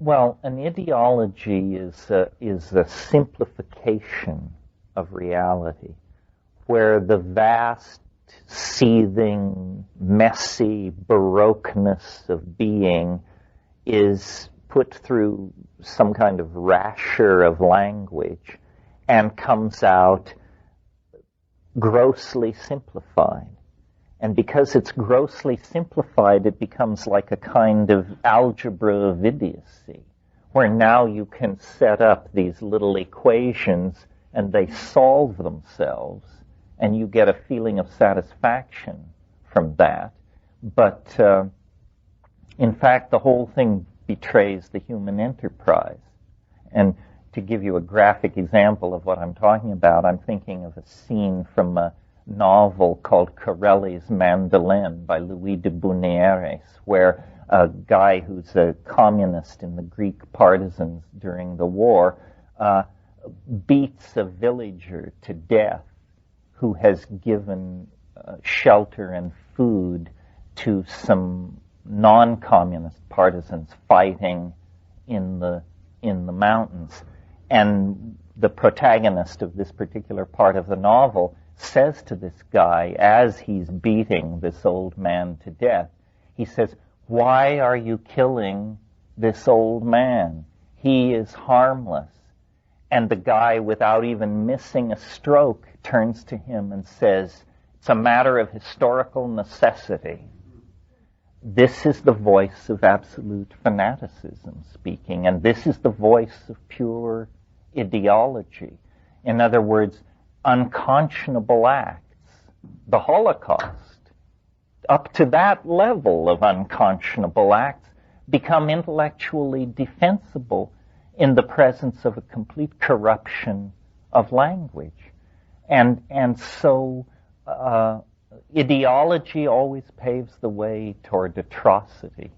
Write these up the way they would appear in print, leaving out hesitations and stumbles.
Well, an ideology is a simplification of reality, where the vast, seething, messy baroqueness of being is put through some kind of rasher of language and comes out grossly simplified. And because it's grossly simplified, it becomes like a kind of algebra of idiocy, where now you can set up these little equations and they solve themselves, and you get a feeling of satisfaction from that. But in fact, the whole thing betrays the human enterprise. And to give you a graphic example of what I'm talking about, I'm thinking of a scene from a novel called Corelli's Mandolin by Louis de Bournieres, where a guy who's a communist in the Greek partisans during the war beats a villager to death who has given shelter and food to some non-communist partisans fighting in the mountains. And the protagonist of this particular part of the novel says to this guy, as he's beating this old man to death, he says, "Why are you killing this old man? He is harmless." And the guy, without even missing a stroke, turns to him and says, "It's a matter of historical necessity." This is the voice of absolute fanaticism speaking, and this is the voice of pure ideology. In other words, unconscionable acts. The Holocaust, up to that level of unconscionable acts, become intellectually defensible in the presence of a complete corruption of language. And so ideology always paves the way toward atrocity.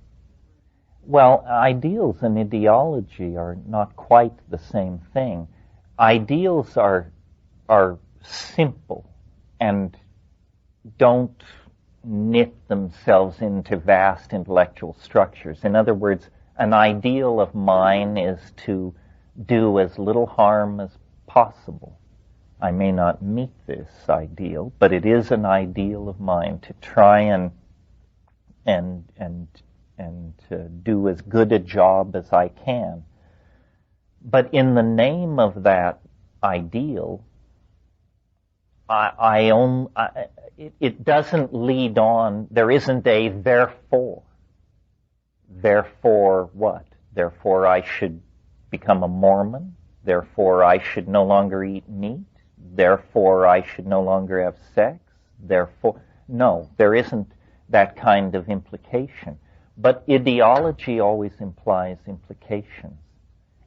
Well, ideals and ideology are not quite the same thing. Ideals are simple and don't knit themselves into vast intellectual structures. In other words, an ideal of mine is to do as little harm as possible. I may not meet this ideal, but it is an ideal of mine to try and to do as good a job as I can. But in the name of that ideal, it doesn't lead on. There isn't a therefore. Therefore what? Therefore I should become a Mormon. Therefore I should no longer eat meat. Therefore I should no longer have sex. Therefore, no, there isn't that kind of implication. But ideology always implies implications.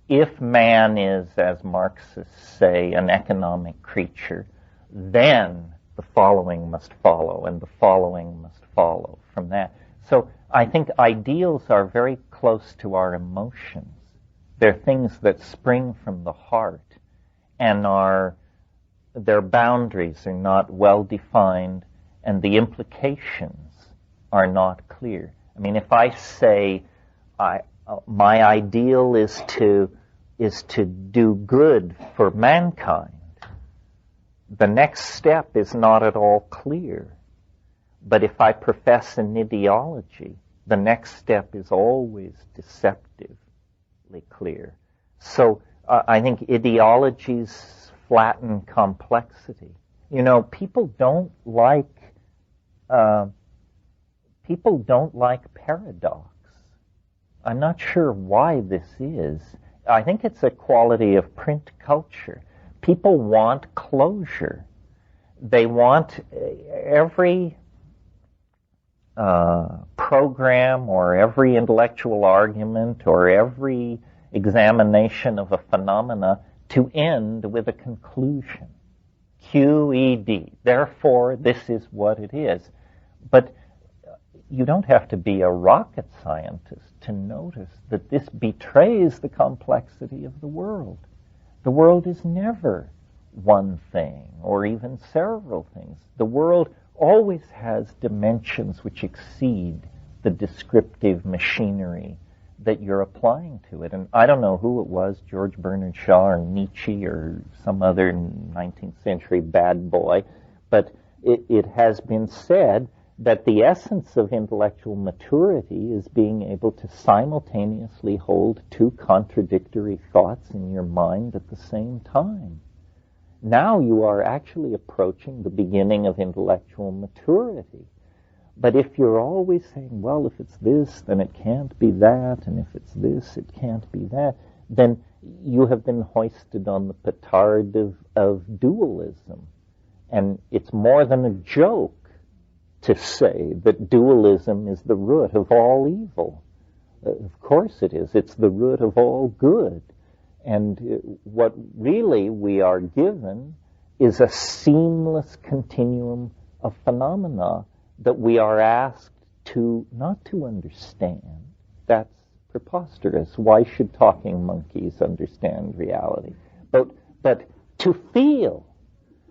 If man is, as Marxists say, an economic creature, then the following must follow, and the following must follow from that. So I think ideals are very close to our emotions. They're things that spring from the heart, and their boundaries are not well defined, and the implications are not clear. I mean, if I say my ideal is to do good for mankind, the next step is not at all clear. But if I profess an ideology, the next step is always deceptively clear. So I think ideologies flatten complexity. You know, people don't like paradox. I'm not sure why this is. I think it's a quality of print culture. People want closure. They want every program or every intellectual argument or every examination of a phenomena to end with a conclusion. QED. Therefore, this is what it is. But you don't have to be a rocket scientist to notice that this betrays the complexity of the world. The world is never one thing or even several things. The world always has dimensions which exceed the descriptive machinery that you're applying to it. And I don't know who it was, George Bernard Shaw or Nietzsche or some other 19th century bad boy, but it has been said that the essence of intellectual maturity is being able to simultaneously hold two contradictory thoughts in your mind at the same time. Now you are actually approaching the beginning of intellectual maturity. But if you're always saying, well, if it's this, then it can't be that, and if it's this, it can't be that, then you have been hoisted on the petard of dualism. And it's more than a joke to say that dualism is the root of all evil. Of course it is. It's the root of all good. And what really we are given is a seamless continuum of phenomena that we are asked to not to understand. That's preposterous. Why should talking monkeys understand reality? But to feel.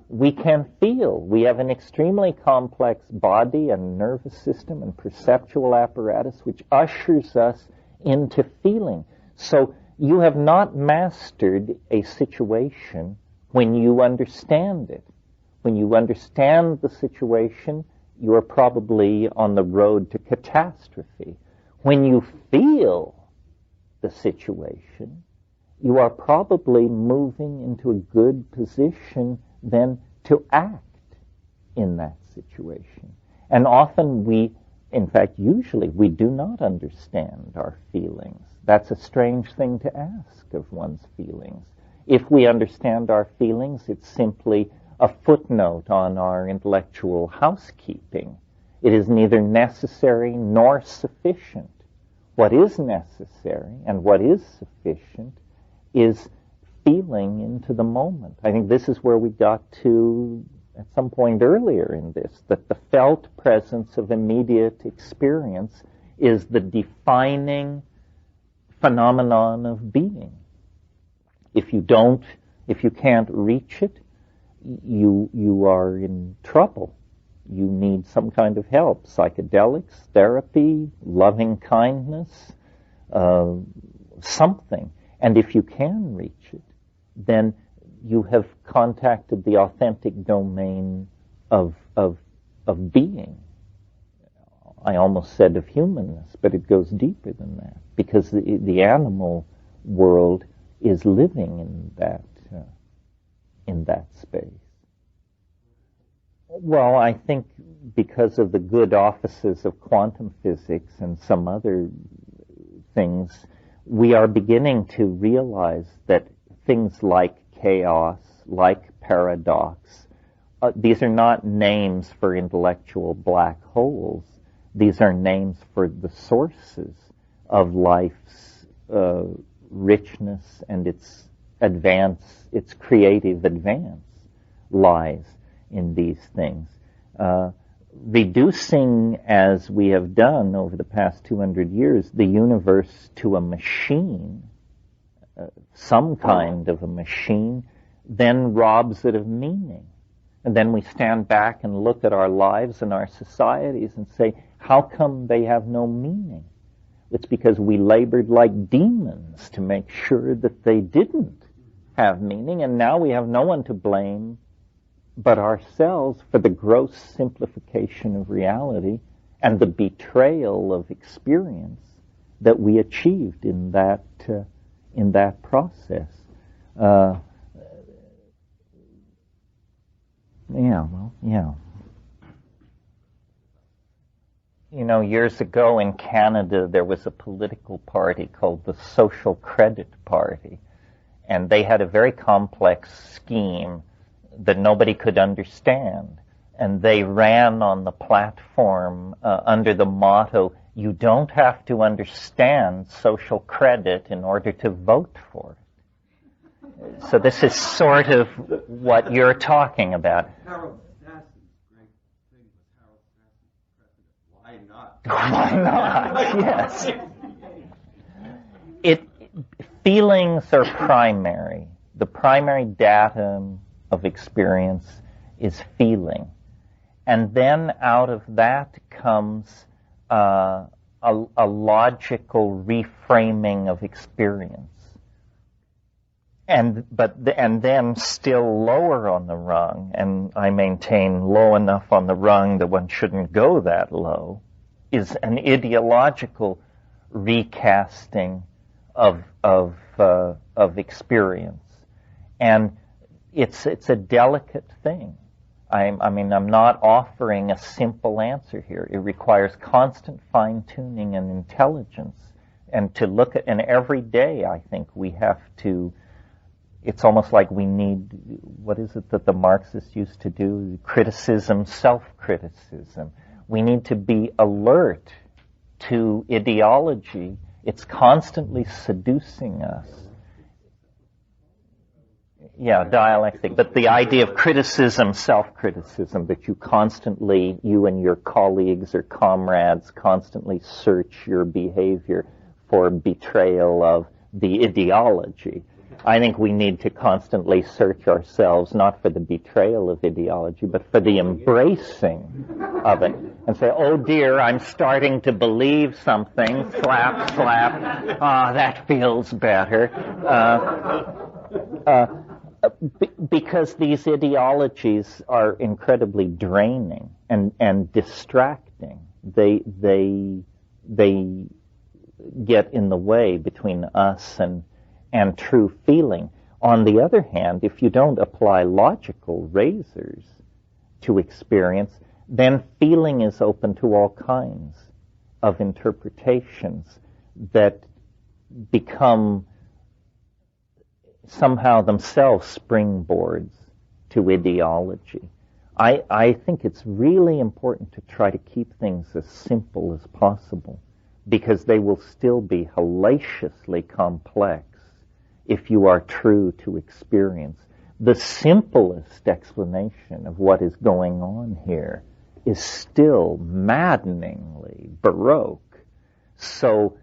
We can feel. We have an extremely complex body and nervous system and perceptual apparatus which ushers us into feeling. So you have not mastered a situation when you understand it. When you understand the situation, you are probably on the road to catastrophe. When you feel the situation, you are probably moving into a good position then to act in that situation. And often usually we do not understand our feelings. That's a strange thing to ask of one's feelings. If we understand our feelings, it's simply a footnote on our intellectual housekeeping. It is neither necessary nor sufficient. What is necessary and what is sufficient is feeling into the moment. I think this is where we got to at some point earlier in this, that the felt presence of immediate experience is the defining phenomenon of being. If you can't reach it, you are in trouble. You need some kind of help, psychedelics, therapy, loving kindness, something. And if you can reach it, then you have contacted the authentic domain of being. I almost said of humanness, but it goes deeper than that, because the animal world is living in that space. Well, I think because of the good offices of quantum physics and some other things, we are beginning to realize that things like chaos, like paradox, these are not names for intellectual black holes. These are names for the sources of life's richness and its creative advance lies in these things. Reducing, as we have done over the past 200 years, the universe to a machine, some kind of a machine, then robs it of meaning. And then we stand back and look at our lives and our societies and say, how come they have no meaning? It's because we labored like demons to make sure that they didn't have meaning, and now we have no one to blame but ourselves for the gross simplification of reality and the betrayal of experience that we achieved in that process. You know, years ago in Canada, there was a political party called the Social Credit Party, and they had a very complex scheme that nobody could understand. And they ran on the platform under the motto, you don't have to understand social credit in order to vote for it. So this is sort of what you're talking about. Harold Sassen's great thing was Harold Sassen's precedent. Why not? Why not? Yes. Feelings are primary. The primary datum of experience is feeling. And then out of that comes a logical reframing of experience. And then still lower on the rung, and I maintain low enough on the rung that one shouldn't go that low, is an ideological recasting of experience. And it's a delicate thing. I'm not offering a simple answer here. It requires constant fine-tuning and intelligence. And to look at, and every day I think we have to, it's almost like we need, what is it that the Marxists used to do? Criticism, self-criticism. We need to be alert to ideology. It's constantly seducing us. Yeah, dialectic. But the idea of criticism, self-criticism, that you and your colleagues or comrades constantly search your behavior for betrayal of the ideology. I think we need to constantly search ourselves, not for the betrayal of ideology, but for the embracing of it. And say, oh dear, I'm starting to believe something. Slap, slap. Ah, that feels better. Because these ideologies are incredibly draining and distracting. They get in the way between us and true feeling. On the other hand, if you don't apply logical razors to experience, then feeling is open to all kinds of interpretations that become somehow themselves springboards to ideology. I think it's really important to try to keep things as simple as possible, because they will still be hellaciously complex if you are true to experience. The simplest explanation of what is going on here is still maddeningly Baroque. So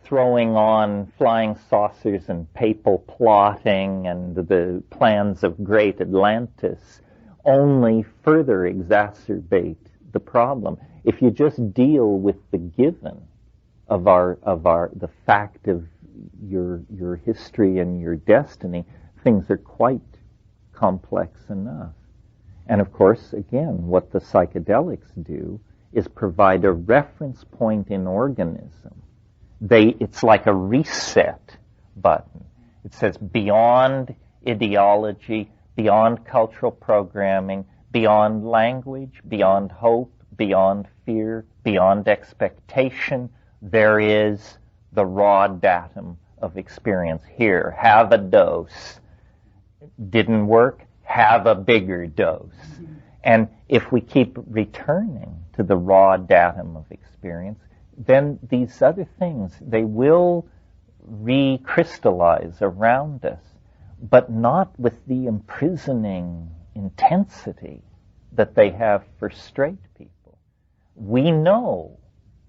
throwing on flying saucers and papal plotting and the plans of great Atlantis only further exacerbate the problem. If you just deal with the given of the fact of your history and your destiny, things are quite complex enough. And of course, again, what the psychedelics do is provide a reference point in organism. It's like a reset button. It says beyond ideology, beyond cultural programming, beyond language, beyond hope, beyond fear, beyond expectation, there is the raw datum of experience. Here, have a dose. Didn't work? Have a bigger dose. And if we keep returning to the raw datum of experience, then these other things, they will recrystallize around us, but not with the imprisoning intensity that they have for straight people. We know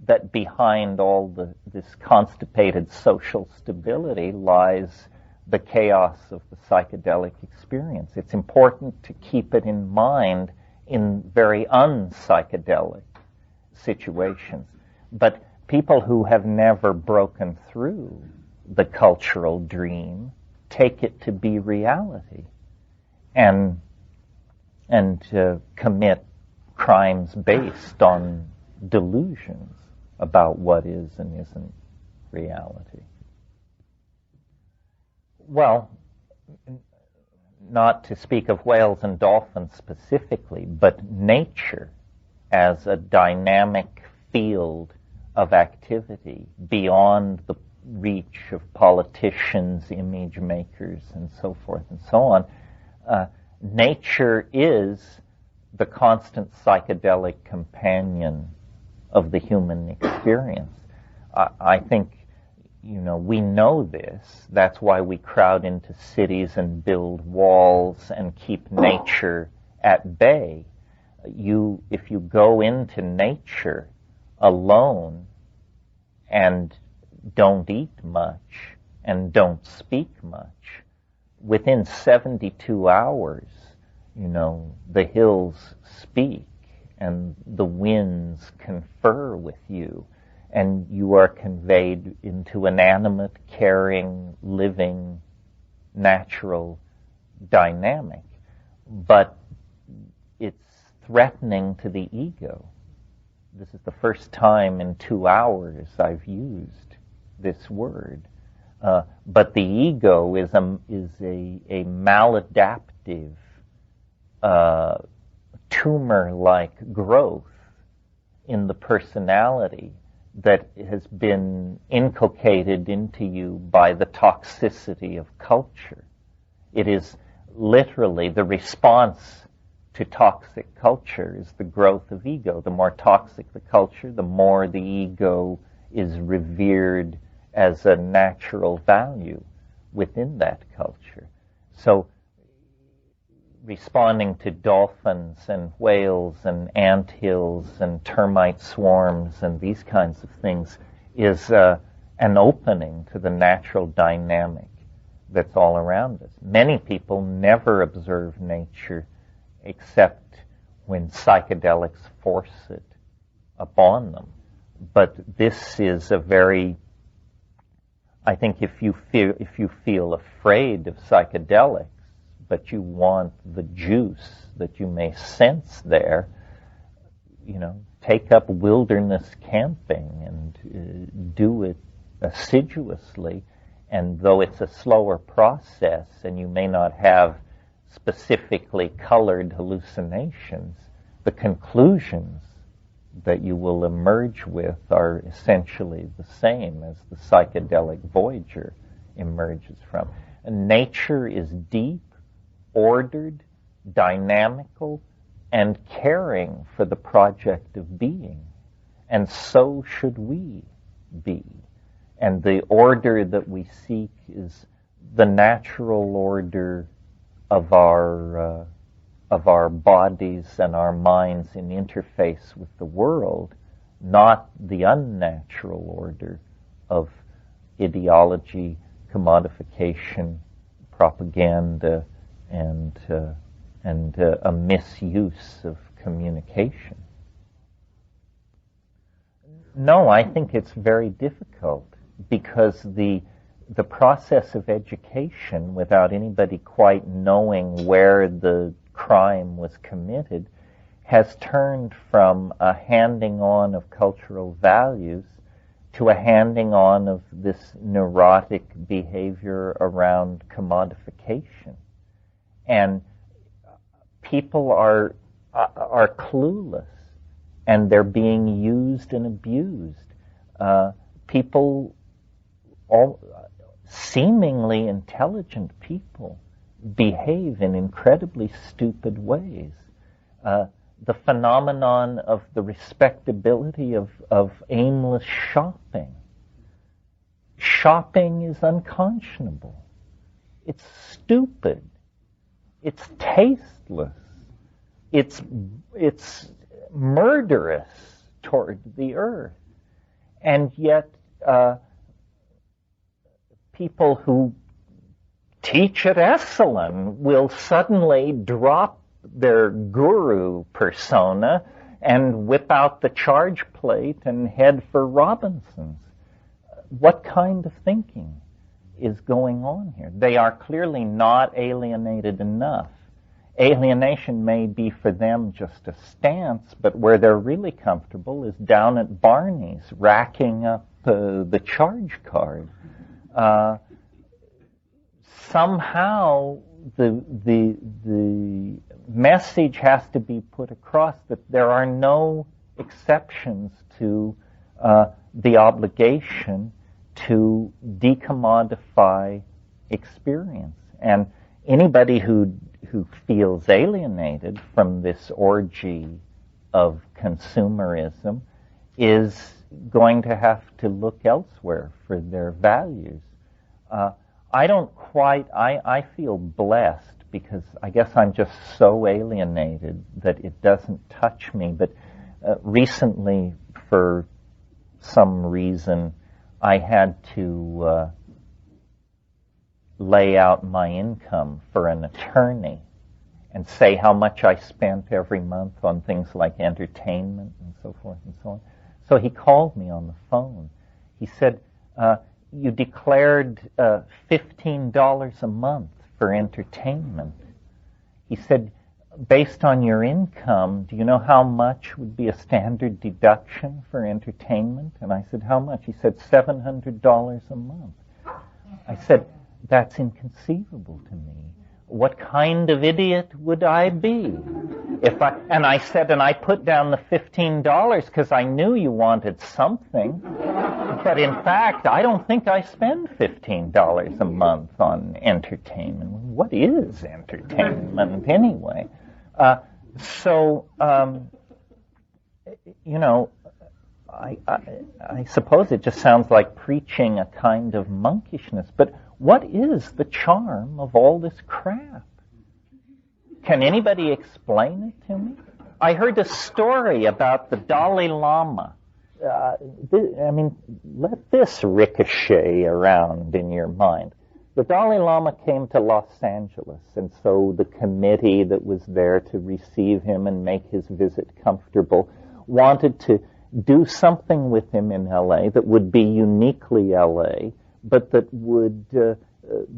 that behind all this constipated social stability lies the chaos of the psychedelic experience. It's important to keep it in mind in very unpsychedelic situations. But people who have never broken through the cultural dream take it to be reality and commit crimes based on delusions about what is and isn't reality. Well, not to speak of whales and dolphins specifically, but nature as a dynamic field of activity beyond the reach of politicians, image makers, and so forth and so on. Nature is the constant psychedelic companion of the human experience. I think, we know this. That's why we crowd into cities and build walls and keep nature at bay. If you go into nature alone and don't eat much and don't speak much, within 72 hours, the hills speak and the winds confer with you and you are conveyed into an animate, caring, living, natural dynamic. But it's threatening to the ego. This is the first time in 2 hours I've used this word. But the ego is a maladaptive, tumor-like growth in the personality that has been inculcated into you by the toxicity of culture. It is literally the response to toxic culture is the growth of ego. The more toxic the culture, the more the ego is revered as a natural value within that culture. So responding to dolphins and whales and anthills and termite swarms and these kinds of things is an opening to the natural dynamic that's all around us. Many people never observe nature except when psychedelics force it upon them. But this is a very, I think if you feel afraid of psychedelics, but you want the juice that you may sense there, take up wilderness camping and do it assiduously. And though it's a slower process and you may not have specifically colored hallucinations, the conclusions that you will emerge with are essentially the same as the psychedelic voyager emerges from. And nature is deep, ordered, dynamical, and caring for the project of being. And so should we be. And the order that we seek is the natural order of our bodies and our minds in interface with the world, not the unnatural order of ideology, commodification, propaganda, and a misuse of communication. No, I think it's very difficult because the process of education, without anybody quite knowing where the crime was committed, has turned from a handing on of cultural values to a handing on of this neurotic behavior around commodification. And people are clueless, and they're being used and abused. Seemingly intelligent people behave in incredibly stupid ways. The phenomenon of the respectability of aimless shopping. Shopping is unconscionable. It's stupid. It's tasteless. It's murderous toward the earth. And yet, people who teach at Esalen will suddenly drop their guru persona and whip out the charge plate and head for Robinson's. What kind of thinking is going on here? They are clearly not alienated enough. Alienation may be for them just a stance, but where they're really comfortable is down at Barney's, racking up the charge card. Somehow the message has to be put across that there are no exceptions to the obligation to decommodify experience. And anybody who feels alienated from this orgy of consumerism is going to have to look elsewhere for their values. I feel blessed because I guess I'm just so alienated that it doesn't touch me. But recently, for some reason, I had to lay out my income for an attorney and say how much I spent every month on things like entertainment and so forth and so on. So he called me on the phone. He said, you declared $15 a month for entertainment. He said, based on your income, do you know how much would be a standard deduction for entertainment? And I said, how much? He said, $700 a month. I said, that's inconceivable to me. What kind of idiot would I be? And I said, and I put down the $15 because I knew you wanted something. But in fact, I don't think I spend $15 a month on entertainment. What is entertainment anyway? I suppose it just sounds like preaching a kind of monkishness, but what is the charm of all this crap? Can anybody explain it to me? I heard a story about the Dalai Lama. Let this ricochet around in your mind. The Dalai Lama came to Los Angeles, and so the committee that was there to receive him and make his visit comfortable wanted to do something with him in L.A. that would be uniquely L.A., but that would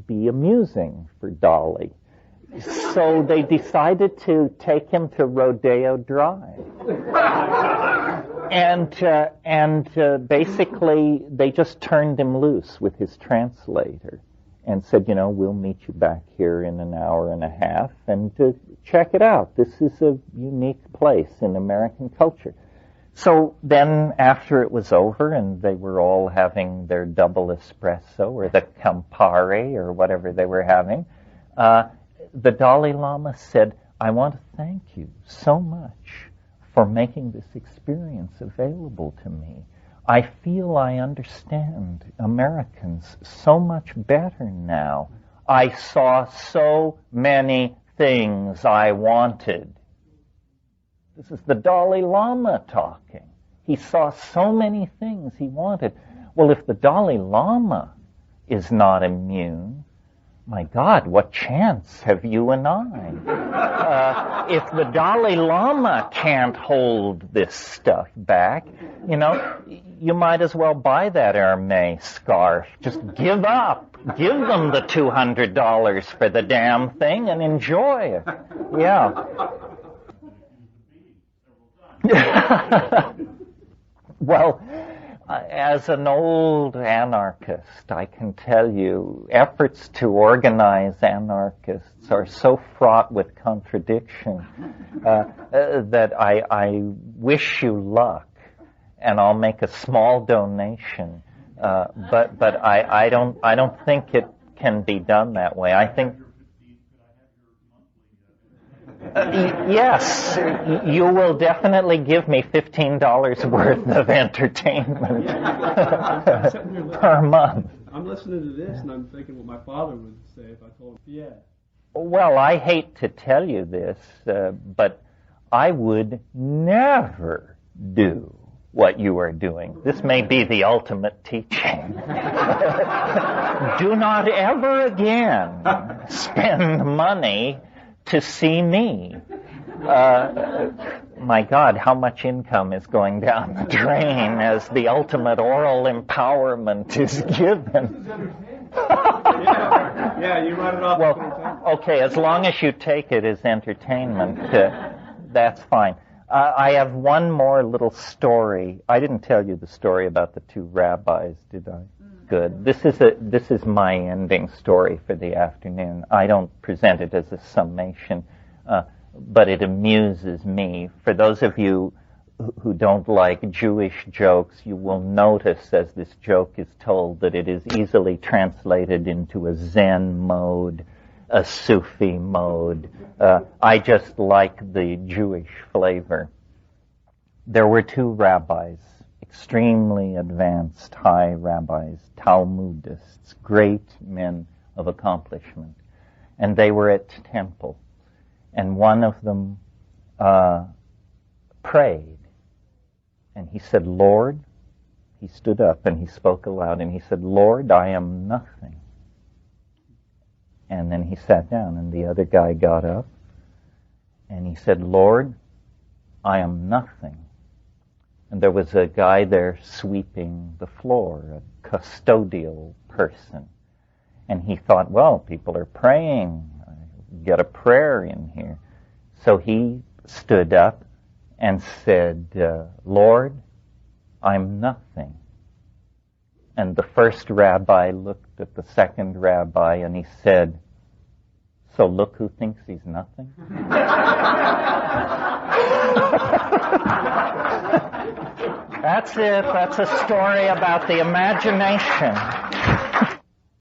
be amusing for Dolly. So they decided to take him to Rodeo Drive. And basically they just turned him loose with his translator and said, we'll meet you back here in an hour and a half and check it out. This is a unique place in American culture. So then after it was over and they were all having their double espresso or the Campari or whatever they were having, the Dalai Lama said, I want to thank you so much for making this experience available to me. I feel I understand Americans so much better now. I saw so many things I wanted. This is the Dalai Lama talking. He saw so many things he wanted. Well, if the Dalai Lama is not immune, my God, what chance have you and I? If the Dalai Lama can't hold this stuff back, you might as well buy that Hermes scarf. Just give up. Give them the $200 for the damn thing and enjoy it. Yeah. Well, as an old anarchist, I can tell you, efforts to organize anarchists are so fraught with contradiction that I wish you luck, and I'll make a small donation. But I don't think it can be done that way. I think. Yes, you will definitely give me $15 worth of entertainment per month. I'm listening to this and I'm thinking what my father would say if I told him, yeah. Well, I hate to tell you this, but I would never do what you are doing. This may be the ultimate teaching. Do not ever again spend money to see me. My God, how much income is going down the drain as the ultimate oral empowerment is given. Yeah, you run it off. Well, okay, as long as you take it as entertainment, that's fine. I have one more little story. I didn't tell you the story about the two rabbis, did I? Good. This is my ending story for the afternoon. I don't present it as a summation, but it amuses me. For those of you who don't like Jewish jokes, you will notice as this joke is told that it is easily translated into a Zen mode, a Sufi mode. I just like the Jewish flavor. There were two rabbis, extremely advanced high rabbis, Talmudists, great men of accomplishment. And they were at temple. And one of them prayed. And he said, Lord, he stood up and he spoke aloud and he said, Lord, I am nothing. And then he sat down and the other guy got up and he said, Lord, I am nothing. And there was a guy there sweeping the floor, a custodial person. And he thought, well, people are praying. Get a prayer in here. So he stood up and said, Lord, I'm nothing. And the first rabbi looked at the second rabbi and he said, so look who thinks he's nothing? That's it. That's a story about the imagination.